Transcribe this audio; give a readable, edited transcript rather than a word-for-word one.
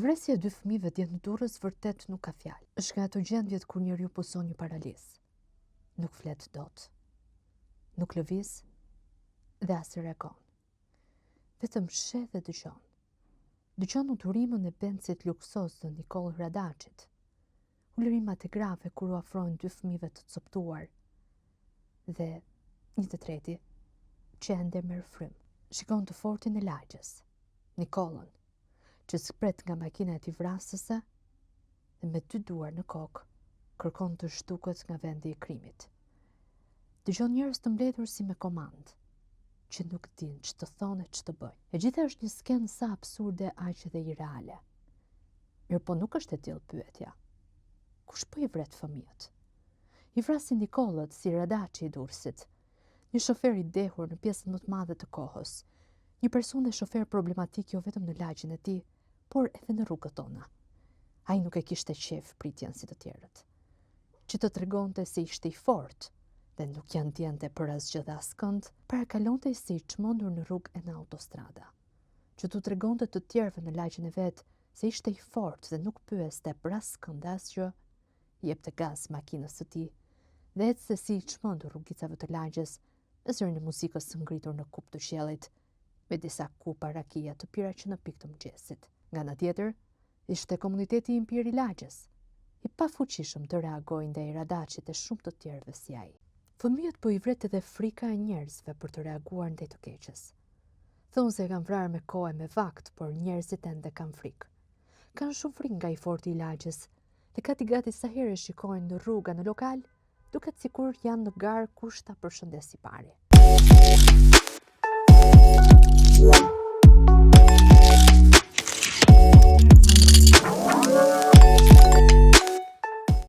Vresja e 2 fëmijëve djetë në Durrës vërtet nuk ka fjalë. Është nga ato gjendjet kur njeriu puson një paralisë. Nuk flet dot. Nuk lëviz dhe as reagon. Vetëm sheh dhe dëgjon. Dëgjon uturimën e Bencit luksos të Nikol Hradaçit. Ulërimat e grave kur u afrojnë 2 fëmijëve të coptuar. Dhe një të treti që ende merr frym. Shikon të fortin e lagjes, Nikollën, që spret nga makina e tij vrasëse dhe me 2 duar në kokë kërkon të zhduket nga vendi i krimit. Dëgjon njerëz të mbledhur si me komandë, që nuk din ç'të thonë e ç'të bëjnë. E gjitha është një skenë sa absurde aq edhe irreale. Mirë po nuk është e tillë pyetja. Kush po i vret fëmijët? I vrasin Nikollët si Hradaçi i Durrësit, një shofer i dehur në pjesën më të madhe të kohës, një person dhe shofer problematik jo vetëm në lagjen e tij, por edhe në rrugët tona. Ai nuk e kishte qef pritjen si të tjerët, që të tregonte se ishte i fortë dhe nuk janë ndjente për asgjë dhe askënd, parakalonte si i çmendur në rrugë e në autostrada, që të tregonte të tjerëve në lagjen e vet se ishte i fortë dhe nuk pyeste për askënd asgjë, jepte gaz makinës së tij dhe ecste si i çmendur rrugicave të lagjes, me zërin e muzikës së ngritur në kup të qiellit, me disa kupa rakia të pira që në pikë të mëngjesit. Nga ana tjetër, ishte komuniteti i Impir i Lagjes, i pafuqishëm të reagojë ndaj Hradaçit e shumë të tjerëve si ai. Fëmijët po i vret edhe frika e njerëzve për të reaguar ndaj të keqes. Thonë se kanë vrarë me kohë e me vakt, por njerëzit ende kanë frikë. Kanë shumë frikë nga i forti i lagjes, dhe gati sa herë shikojnë në rruga në lokal, duket sikur janë në garë kush ta përshëndes i pari.